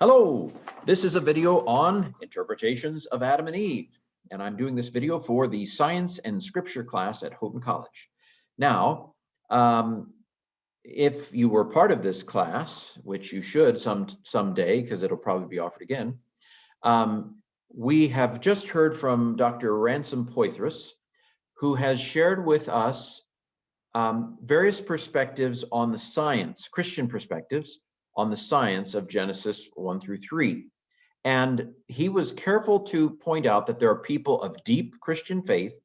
Hello, this is a video on interpretations of Adam and Eve, and I'm doing this video for the Science and Scripture class at Houghton College. Now, if you were part of this class, which you should someday, because it'll probably be offered again, we have just heard from Dr. Ransom Poythress, who has shared with us various perspectives on the science, Christian perspectives, on the science of Genesis 1 through 3. And he was careful to point out that there are people of deep Christian faith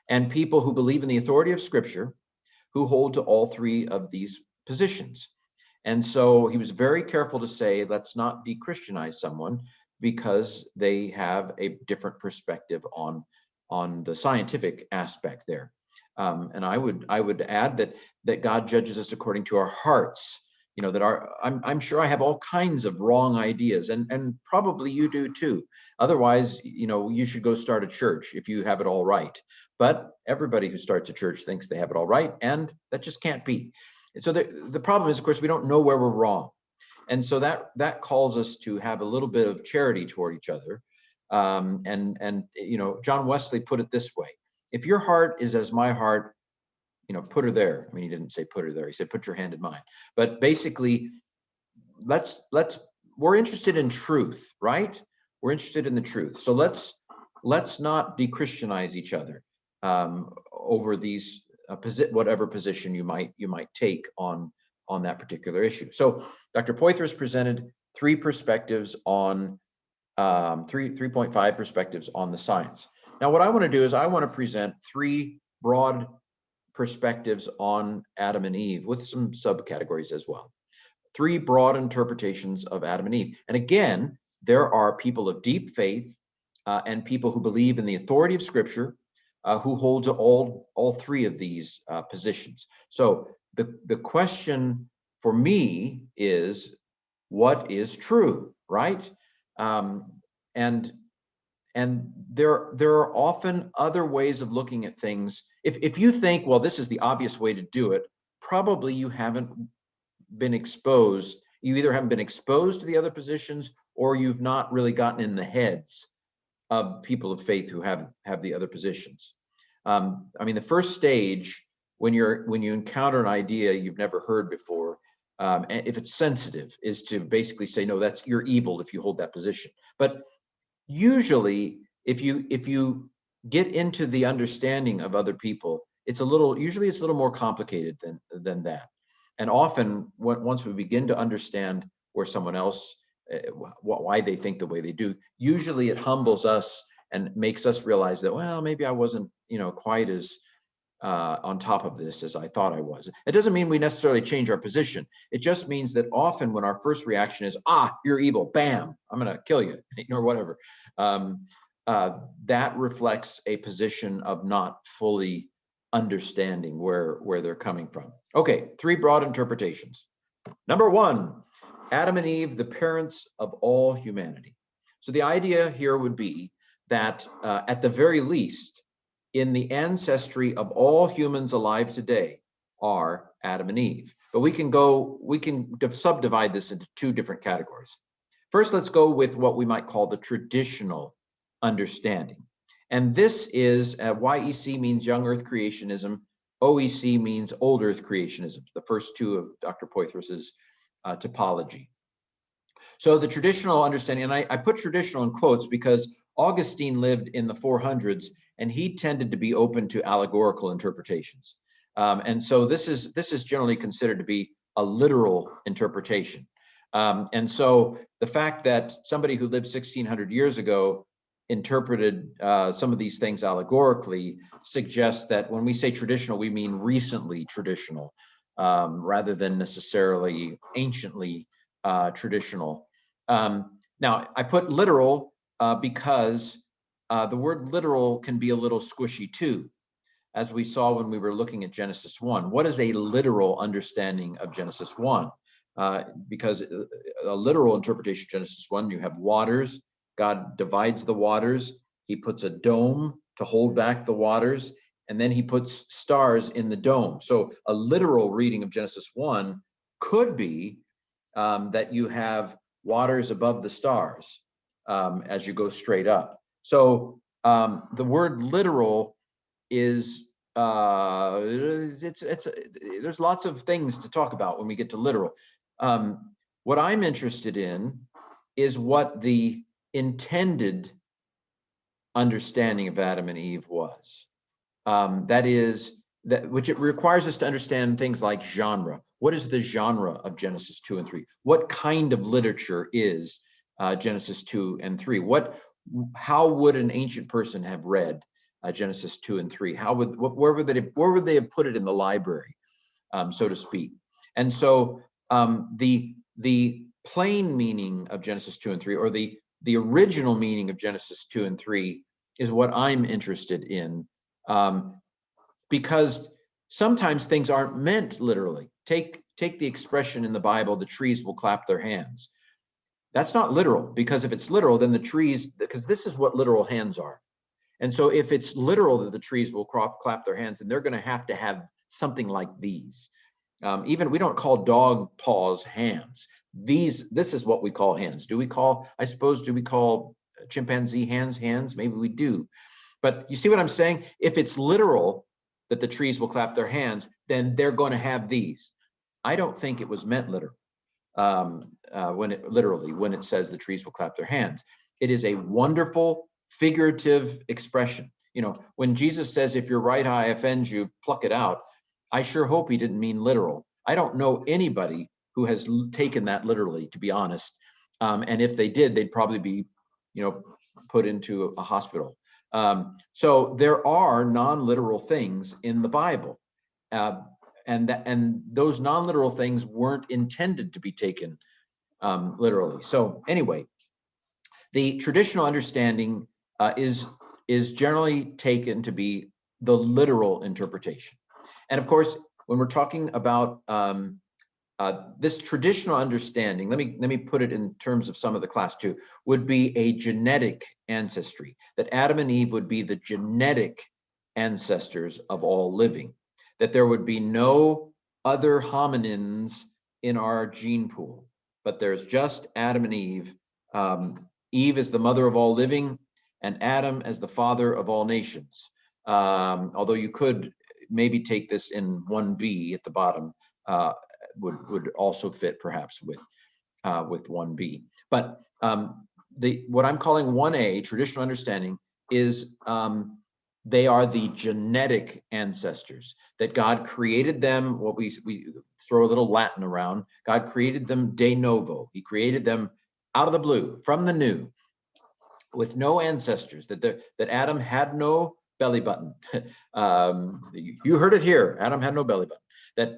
and people who believe in the authority of Scripture who hold to all three of these positions. And so he was very careful to say, let's not de-Christianize someone because they have a different perspective on the scientific aspect there. And I would add that God judges us according to our hearts. You know, that I'm sure I have all kinds of wrong ideas, and probably you do too. Otherwise, you know, you should go start a church if you have it all right. But everybody who starts a church thinks they have it all right, and that just can't be. And so the problem is, of course, we don't know where we're wrong. And so that calls us to have a little bit of charity toward each other. And you know, John Wesley put it this way: if your heart is as my heart, you know, put her there. I mean, he didn't say put her there. He said, put your hand in mine. But basically, we're interested in truth, right? We're interested in the truth. So let's not de-Christianize each other over these whatever position you might take on that particular issue. So Dr. Poythress presented three perspectives on 3.5 perspectives on the science. Now, what I want to do is I want to present three broad perspectives on Adam and Eve with some subcategories as well. Three broad interpretations of Adam and Eve. And again, there are people of deep faith and people who believe in the authority of Scripture who hold to all three of these positions. So the question for me is, what is true, right? And there are often other ways of looking at things. If you think, well, this is the obvious way to do it, probably you haven't been exposed. You either haven't been exposed to the other positions, or you've not really gotten in the heads of people of faith who have the other positions. I mean, the first stage when you encounter an idea you've never heard before, if it's sensitive, is to basically say, no, you're evil if you hold that position. But usually, if you get into the understanding of other people, usually it's a little more complicated than that. And often, once we begin to understand where someone else, why they think the way they do, usually it humbles us and makes us realize that, well, maybe I wasn't, quite as on top of this as I thought I was. It doesn't mean we necessarily change our position. It just means that often when our first reaction is, you're evil, bam, I'm going to kill you, or whatever, that reflects a position of not fully understanding where they're coming from. Okay, three broad interpretations. Number one, Adam and Eve, the parents of all humanity. So the idea here would be that at the very least, in the ancestry of all humans alive today are Adam and Eve. But we can subdivide this into two different categories. First, let's go with what we might call the traditional understanding. And this is YEC means Young Earth Creationism. OEC means Old Earth Creationism, the first two of Dr. Poythress's typology. So the traditional understanding, and I put traditional in quotes because Augustine lived in the 400s, and he tended to be open to allegorical interpretations. And so this is generally considered to be a literal interpretation. And so the fact that somebody who lived 1600 years ago interpreted some of these things allegorically suggests that when we say traditional, we mean recently traditional, rather than necessarily anciently traditional. Now, I put literal because the word literal can be a little squishy too, as we saw when we were looking at Genesis 1. What is a literal understanding of Genesis 1? Because a literal interpretation of Genesis 1, you have waters. God divides the waters. He puts a dome to hold back the waters, and then he puts stars in the dome. So a literal reading of Genesis 1 could be that you have waters above the stars, as you go straight up. So the word literal is there's lots of things to talk about when we get to literal. What I'm interested in is what the intended understanding of Adam and Eve was. That is, which it requires us to understand things like genre. What is the genre of Genesis 2 and 3? What kind of literature is Genesis 2 and 3? How would an ancient person have read Genesis 2 and 3? Where would they have put it in the library, so to speak? And so the plain meaning of Genesis 2 and 3, or the original meaning of Genesis 2 and 3, is what I'm interested in, because sometimes things aren't meant literally. Take the expression in the Bible, the trees will clap their hands. That's not literal, because if it's literal, then the trees, because this is what literal hands are. And so if it's literal that the trees will clap their hands, then they're going to have something like these. Even we don't call dog paws hands. This is what we call hands. Do we call chimpanzee hands? Maybe we do. But you see what I'm saying? If it's literal that the trees will clap their hands, then they're going to have these. I don't think it was meant literal. When it says the trees will clap their hands, it is a wonderful figurative expression. When Jesus says, if your right eye offends you, pluck it out, I sure hope he didn't mean literal. I don't know anybody who has taken that literally, to be honest. And if they did, they'd probably be, put into a hospital. So there are non-literal things in the Bible. And those non-literal things weren't intended to be taken literally. So anyway, the traditional understanding is generally taken to be the literal interpretation. And of course, when we're talking about this traditional understanding, let me put it in terms of some of the class too, would be a genetic ancestry, that Adam and Eve would be the genetic ancestors of all living, that there would be no other hominins in our gene pool, but there's just Adam and Eve. Eve is the mother of all living, and Adam as the father of all nations. Although you could maybe take this in 1b at the bottom, would also fit perhaps with 1b. But what I'm calling 1a, traditional understanding, is they are the genetic ancestors, that God created them. What we throw a little Latin around. God created them de novo. He created them out of the blue, from the new, with no ancestors, that Adam had no belly button. You heard it here. Adam had no belly button.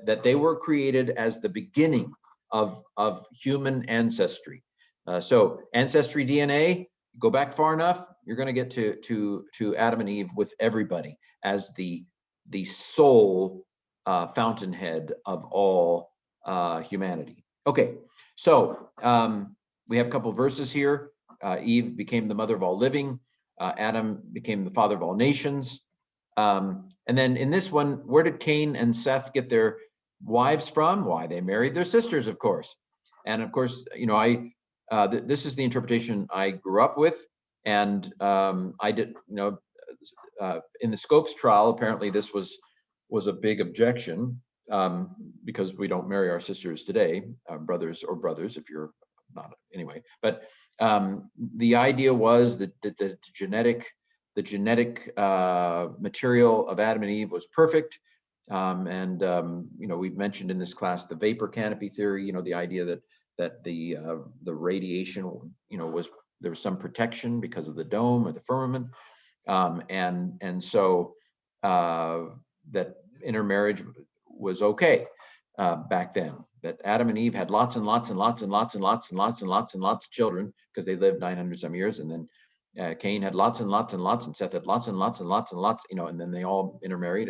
That they were created as the beginning of human ancestry. So ancestry DNA, go back far enough, you're going to get to Adam and Eve with everybody as the sole fountainhead of all humanity. Okay, so we have a couple verses here. Eve became the mother of all living. Adam became the father of all nations. And then in this one, where did Cain and Seth get their wives from? Why, they married their sisters, of course. And of course, this is the interpretation I grew up with. And I did, in the Scopes trial, apparently this was a big objection, because we don't marry our sisters today, brothers if you're not, anyway. But the idea was that the genetic material of Adam and Eve was perfect. We've mentioned in this class the vapor canopy theory, the idea that the radiation, there was some protection because of the dome or the firmament. So that intermarriage was okay back then. That Adam and Eve had lots and lots and lots and lots and lots and lots and lots and lots of children, because they lived 900 some years, and then Cain had lots and lots and lots, and Seth had lots and lots and lots and lots, and then they all intermarried,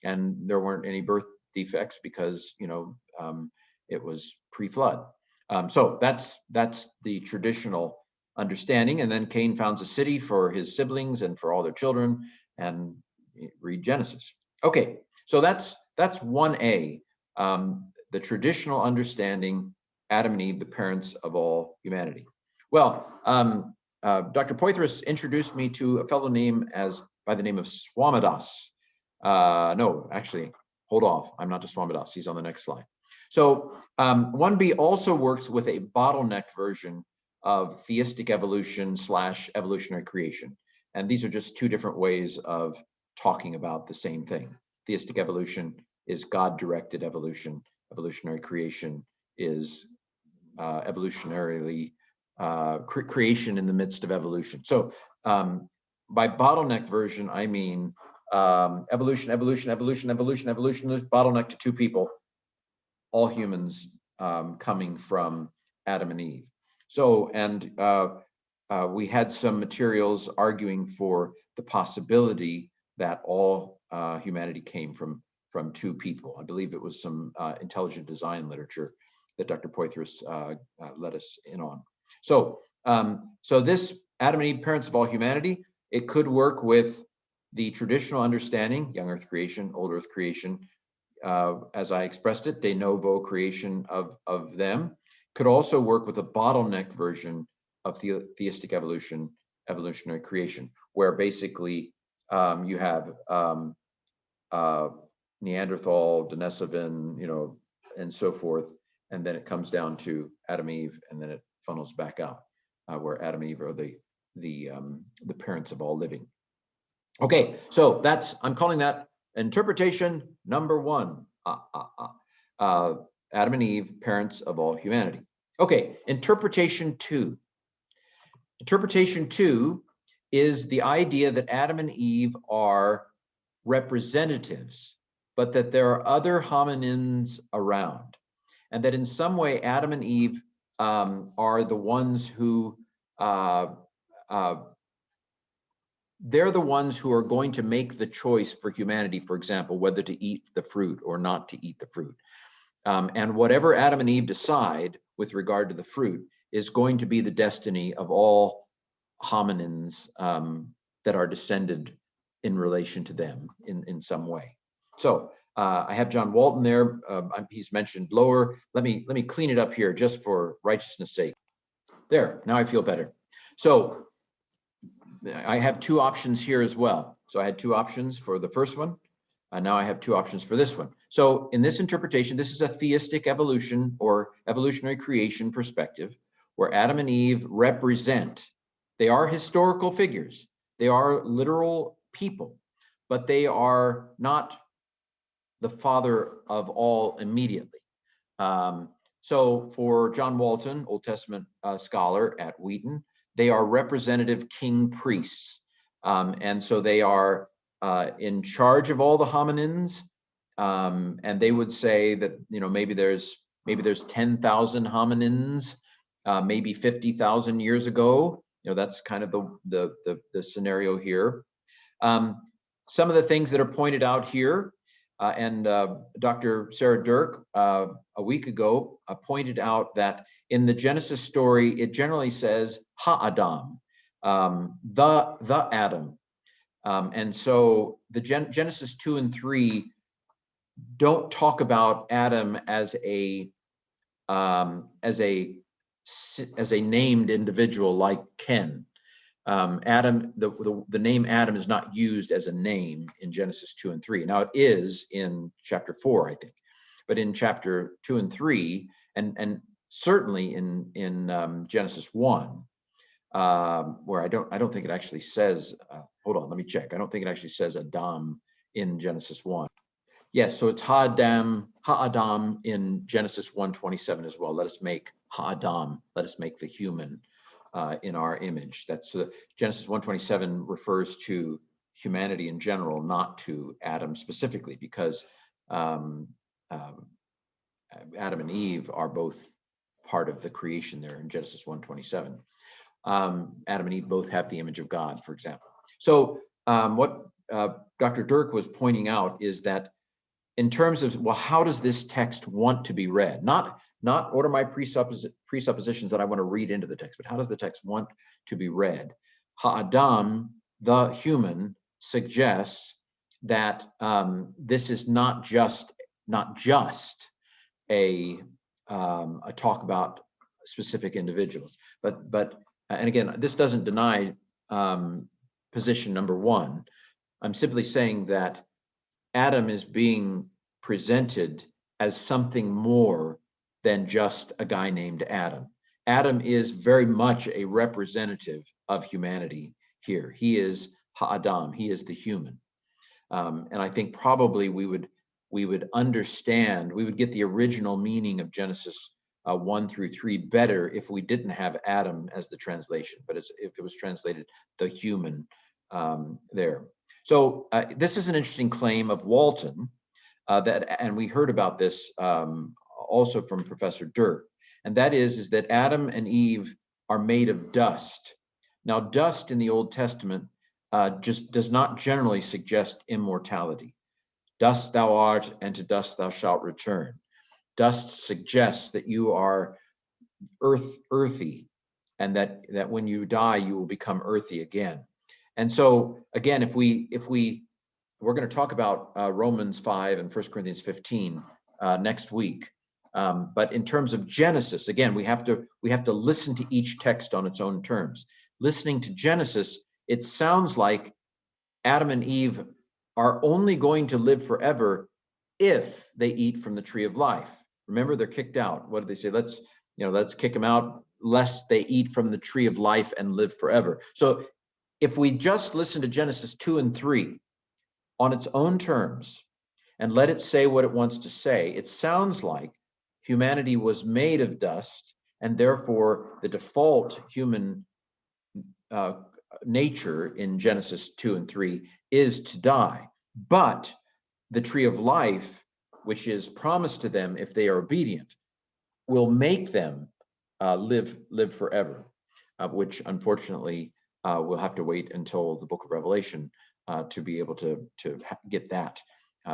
and there weren't any birth defects because it was pre-flood. So that's the traditional understanding. And then Cain founds a city for his siblings and for all their children, and read Genesis. Okay, so that's 1a, the traditional understanding Adam and Eve, the parents of all humanity. Well, Dr. Poitras introduced me to a fellow named by the name of Swamidas. No, actually, hold off. I'm not to Swamidas. He's on the next slide. So 1B also works with a bottlenecked version of theistic evolution / evolutionary creation. And these are just two different ways of talking about the same thing. Theistic evolution is God-directed evolution. Evolutionary creation is evolutionarily creation in the midst of evolution. So by bottleneck version, I mean evolution, bottleneck to two people, all humans coming from Adam and Eve. So, and we had some materials arguing for the possibility that all humanity came from two people. I believe it was some intelligent design literature that Dr. Poitras let us in on. So, so this Adam and Eve, parents of all humanity, it could work with the traditional understanding, young earth creation, old earth creation, as I expressed it, de novo creation of them. Could also work with a bottleneck version of theistic evolution, evolutionary creation, where basically you have Neanderthal, Denisovan, and so forth, and then it comes down to Adam, Eve, and then it funnels back out, where Adam and Eve are the parents of all living. Okay, so I'm calling that interpretation number 1. Adam and Eve, parents of all humanity. Okay, interpretation 2. Interpretation 2 is the idea that Adam and Eve are representatives, but that there are other hominins around, and that in some way Adam and Eve are the ones who they're the ones who are going to make the choice for humanity, for example, whether to eat the fruit or not to eat the fruit. And whatever Adam and Eve decide with regard to the fruit is going to be the destiny of all hominins that are descended in relation to them in some way. So I have John Walton there. He's mentioned lower. Let me clean it up here just for righteousness' sake. There, now I feel better. So I have 2 options here as well. So I had 2 options for the first one. Now I have 2 options for this one. So in this interpretation, this is a theistic evolution or evolutionary creation perspective, where Adam and Eve represent, they are historical figures. They are literal people, but they are not the father of all immediately. So for John Walton, Old Testament scholar at Wheaton, they are representative king priests. And so they are in charge of all the hominins. And they would say that, maybe there's 10,000 hominins, maybe 50,000 years ago. That's kind of the scenario here. Some of the things that are pointed out here, and Dr. Sarah Dirk a week ago pointed out that in the Genesis story, it generally says Ha-Adam, the Adam. And so the Genesis 2 and 3 don't talk about Adam as a named individual like Ken. Adam, the name Adam is not used as a name in Genesis 2 and 3. Now it is in chapter 4, I think, but in chapter 2 and 3, and certainly in Genesis 1, where I don't think it actually says. Hold on, let me check. I don't think it actually says Adam in Genesis 1. Yes, so it's Ha-Adam in Genesis 1:27 as well. Let us make Ha-Adam. Let us make the human in our image. That's Genesis 1:27 refers to humanity in general, not to Adam specifically, because Adam and Eve are both part of the creation there in Genesis 1:27. Adam and Eve both have the image of God, for example. So what Dr. Dirk was pointing out is that in terms of, well, how does this text want to be read? Not what are my presuppositions that I want to read into the text, but how does the text want to be read? Ha-Adam, the human, suggests that this is not just a talk about specific individuals. And again, this doesn't deny position number one. I'm simply saying that Adam is being presented as something more than just a guy named Adam. Adam is very much a representative of humanity here. He is Ha'adam, he is the human. And I think probably we would understand, we would get the original meaning of Genesis 1 through 3 better if we didn't have Adam as the translation, but if it was translated the human there. So this is an interesting claim of Walton and we heard about this also from Professor Dirk, and that is that Adam and Eve are made of dust. Now, dust in the Old Testament just does not generally suggest immortality. Dust thou art, and to dust thou shalt return. Dust suggests that you are earthy, and that when you die, you will become earthy again. And so, again, if we're going to talk about Romans 5 and 1 Corinthians 15 next week. But in terms of Genesis, again, we have to listen to each text on its own terms. Listening to Genesis, it sounds like Adam and Eve are only going to live forever if they eat from the tree of life. Remember, they're kicked out. What did they say? Let's kick them out lest they eat from the tree of life and live forever. So if we just listen to Genesis 2 and 3 on its own terms and let it say what it wants to say, it sounds like humanity was made of dust, and therefore the default human nature in Genesis 2 and 3 is to die. But the tree of life, which is promised to them if they are obedient, will make them live forever, which unfortunately we'll have to wait until the book of Revelation to be able to get that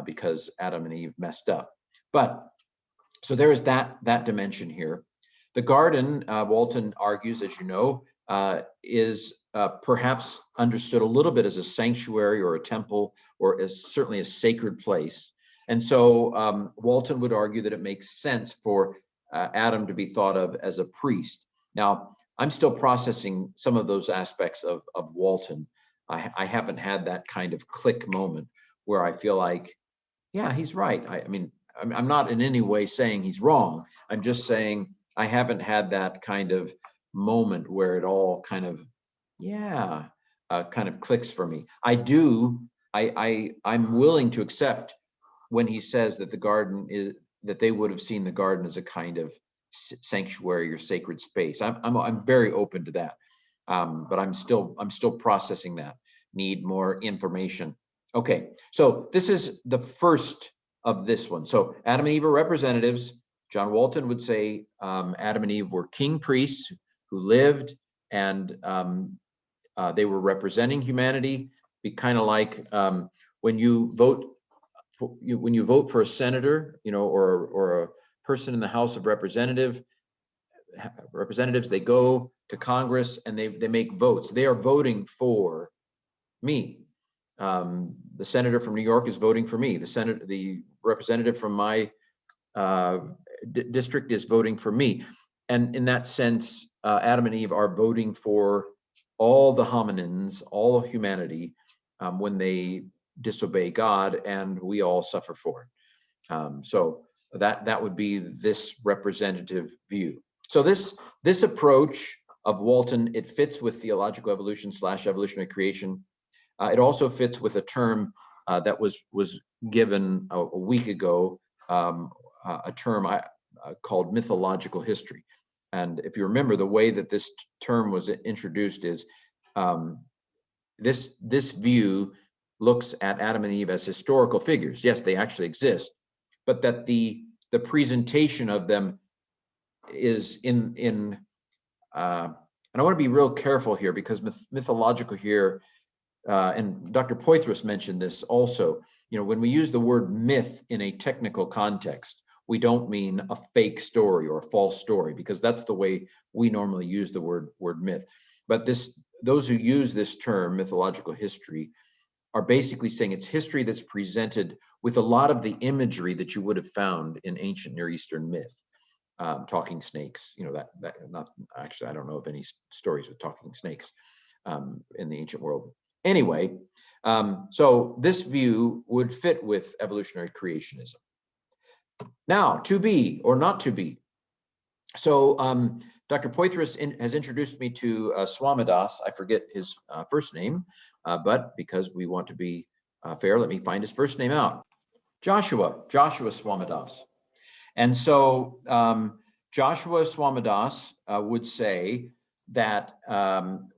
because Adam and Eve messed up. But so there is that dimension here. The garden, Walton argues, as you know, is perhaps understood a little bit as a sanctuary or a temple, or as certainly a sacred place. And so Walton would argue that it makes sense for Adam to be thought of as a priest. Now, I'm still processing some of those aspects of Walton. I haven't had that kind of click moment where I feel like, yeah, he's right. I mean, I'm not in any way saying he's wrong. I'm just saying I haven't had that kind of moment where it all kind of, kind of clicks for me. I'm willing to accept when he says that the garden is, that they would have seen the garden as a kind of sanctuary or sacred space. I'm very open to that, but I'm still processing that. Need more information. Okay, so this is the first of this one. So Adam and Eve are representatives. John Walton would say Adam and Eve were king priests who lived, and they were representing humanity. Be kind of like when you vote for a senator, or a person in the House of Representatives, they go to Congress and they make votes. They are voting for me. The senator from New York is voting for me. The representative from my district is voting for me. And in that sense, Adam and Eve are voting for all the hominins, all of humanity, when they disobey God, and we all suffer for it. So that would be this representative view. So this approach of Walton, it fits with theological evolution / evolutionary creation. It also fits with a term that was given a week ago, a term called mythological history. And if you remember, the way that this term was introduced is this view looks at Adam and Eve as historical figures. Yes, they actually exist, but that the presentation of them is in and I want to be real careful here, because mythological here, and Dr. Poitras mentioned this also, when we use the word myth in a technical context, we don't mean a fake story or a false story, because that's the way we normally use the word myth. But those who use this term, mythological history, are basically saying it's history that's presented with a lot of the imagery that you would have found in ancient Near Eastern myth. talking snakes. You know, that not actually, I don't know of any stories with talking snakes in the ancient world. Anyway, so this view would fit with evolutionary creationism. Now, to be or not to be. So Dr. Poitras has introduced me to Swamidas. I forget his first name, but because we want to be fair, let me find his first name out. Joshua Swamidas. And so Joshua Swamidas would say that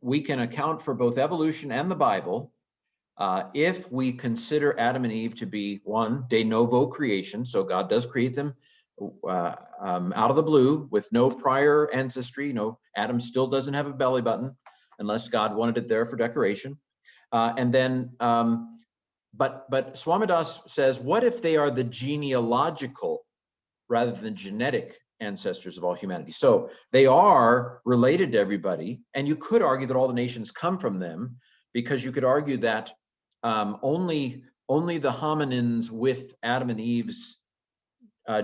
we can account for both evolution and the Bible if we consider Adam and Eve to be, one, de novo creation. So God does create them out of the blue with no prior ancestry. You know, Adam still doesn't have a belly button unless God wanted it there for decoration. And then, but Swamidas says, what if they are the genealogical rather than genetic ancestors of all humanity? So they are related to everybody, and you could argue that all the nations come from them, because you could argue that only the hominins with Adam and Eve's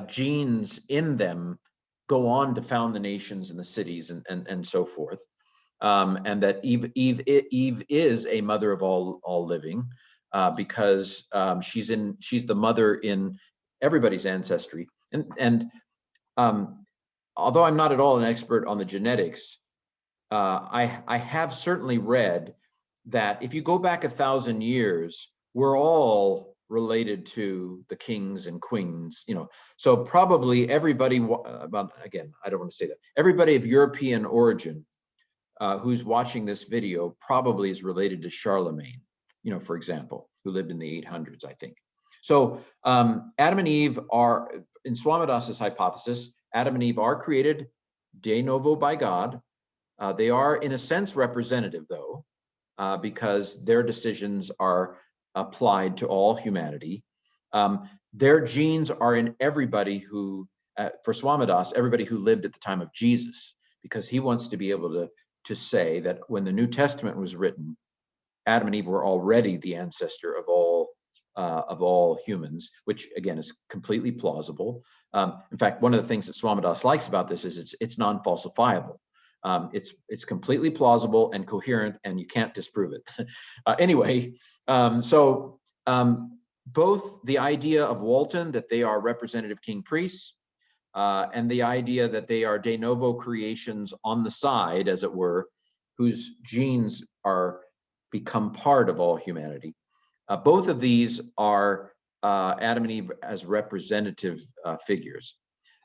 genes in them go on to found the nations and the cities and so forth, and that Eve is a mother of all living, because she's the mother in everybody's ancestry. And although I'm not at all an expert on the genetics, I have certainly read that if you go back 1,000 years, we're all related to the kings and queens, you know. So probably everybody, again, I don't want to say that, everybody of European origin who's watching this video probably is related to Charlemagne, you know, for example, who lived in the 800s, I think. So Adam and Eve are, in Swamadas's hypothesis, Adam and Eve are created de novo by God. They are, in a sense, representative, though, because their decisions are applied to all humanity. Their genes are in everybody who, for Swamidas, everybody who lived at the time of Jesus, because he wants to be able to say that when the New Testament was written, Adam and Eve were already the ancestor of all humans, which again is completely plausible. In fact, one of the things that Swamidas likes about this is it's non-falsifiable. It's completely plausible and coherent, and you can't disprove it. Anyway, so both the idea of Walton, that they are representative king priests, and the idea that they are de novo creations on the side, as it were, whose genes are become part of all humanity. Both of these are Adam and Eve as representative figures.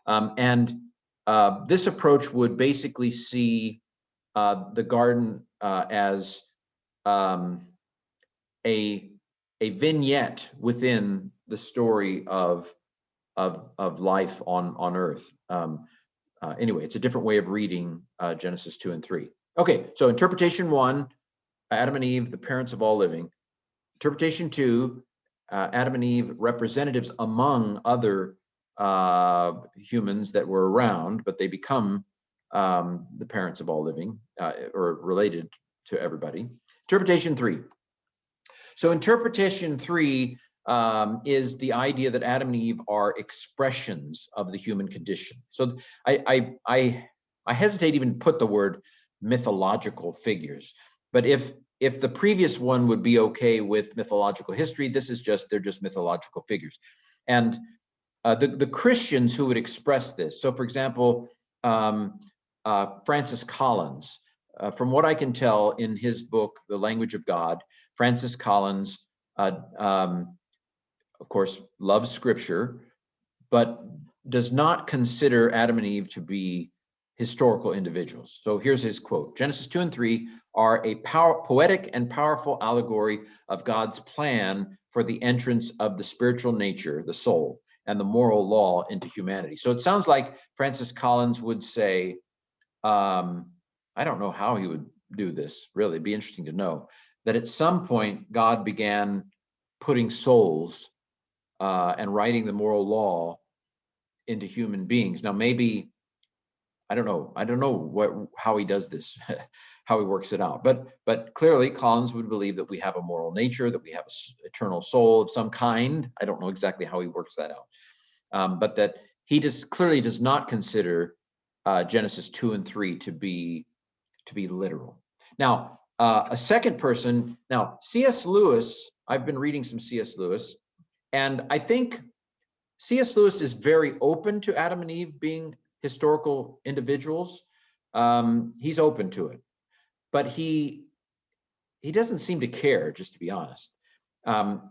And this approach would basically see the garden as a vignette within the story of life on Earth. Anyway, it's a different way of reading Genesis 2 and 3. Okay, so interpretation 1, Adam and Eve, the parents of all living. Interpretation 2, Adam and Eve, representatives among other humans that were around, but they become the parents of all living, or related to everybody. Interpretation 3. So interpretation 3 is the idea that Adam and Eve are expressions of the human condition. So I hesitate even to put the word mythological figures, but if the previous one would be okay with mythological history, they're just mythological figures. And the Christians who would express this, so for example, Francis Collins, from what I can tell in his book, The Language of God, Francis Collins, of course, loves scripture, but does not consider Adam and Eve to be historical individuals. So here's his quote: Genesis 2 and 3 are a poetic and powerful allegory of God's plan for the entrance of the spiritual nature, the soul, and the moral law into humanity. So it sounds like Francis Collins would say, I don't know how he would do this, really, it'd be interesting to know, that at some point God began putting souls and writing the moral law into human beings. Now, maybe, I don't know how he does this, how he works it out. But clearly, Collins would believe that we have a moral nature, that we have an eternal soul of some kind. I don't know exactly how he works that out, but that he clearly does not consider Genesis 2 and 3 to be literal. Now, a second person, now C.S. Lewis, I've been reading some C.S. Lewis, and I think C.S. Lewis is very open to Adam and Eve being historical individuals. He's open to it, but he doesn't seem to care, just to be honest.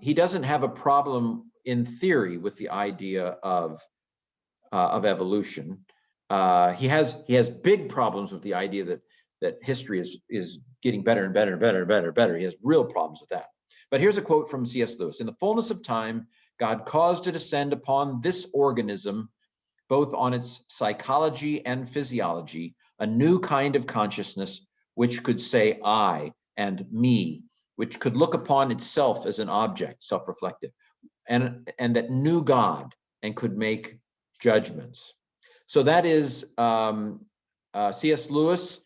He doesn't have a problem in theory with the idea of evolution. He has big problems with the idea that history is getting better and better and better and better and better. He has real problems with that. But here's a quote from C.S. Lewis. In the fullness of time, God caused to descend upon this organism, both on its psychology and physiology, a new kind of consciousness which could say I and me, which could look upon itself as an object, self-reflective, and that knew God and could make judgments. So that is C.S. Lewis,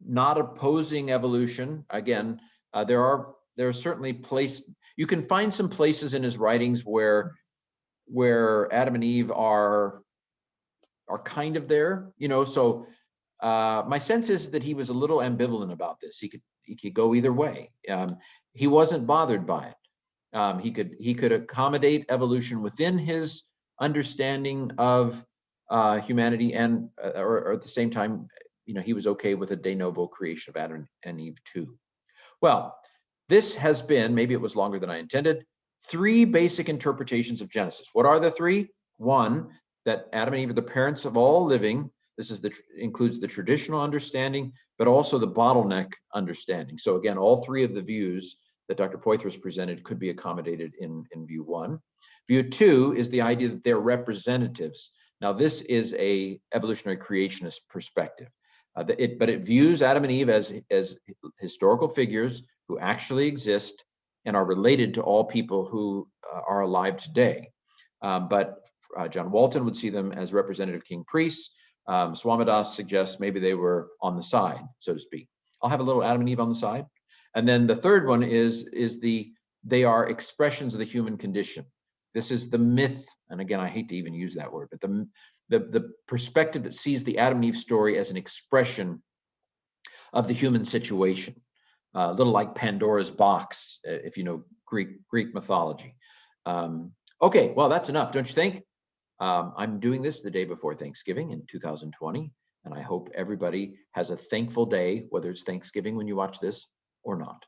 not opposing evolution. Again, there are certainly places, you can find some places in his writings where Adam and Eve are kind of there, so my sense is that he was a little ambivalent about this. He could go either way. He wasn't bothered by it. He could accommodate evolution within his understanding of humanity, and or at the same time, he was okay with a de novo creation of Adam and Eve too. Well, this has been, maybe it was longer than I intended, 3 basic interpretations of Genesis. What are the 3? 1, that Adam and Eve are the parents of all living. This includes the traditional understanding, but also the bottleneck understanding. So again, all 3 of the views that Dr. Poythress presented could be accommodated in view 1. View 2 is the idea that they're representatives. Now, this is a evolutionary creationist perspective, but it views Adam and Eve as historical figures who actually exist and are related to all people who are alive today. But John Walton would see them as representative king priests. Swamidas suggests maybe they were on the side, so to speak. I'll have a little Adam and Eve on the side. And then the third one is they are expressions of the human condition. This is the myth, and again, I hate to even use that word, but the perspective that sees the Adam and Eve story as an expression of the human situation, a little like Pandora's box, if you know Greek mythology. Okay, well, that's enough, don't you think? I'm doing this the day before Thanksgiving in 2020, and I hope everybody has a thankful day, whether it's Thanksgiving when you watch this or not.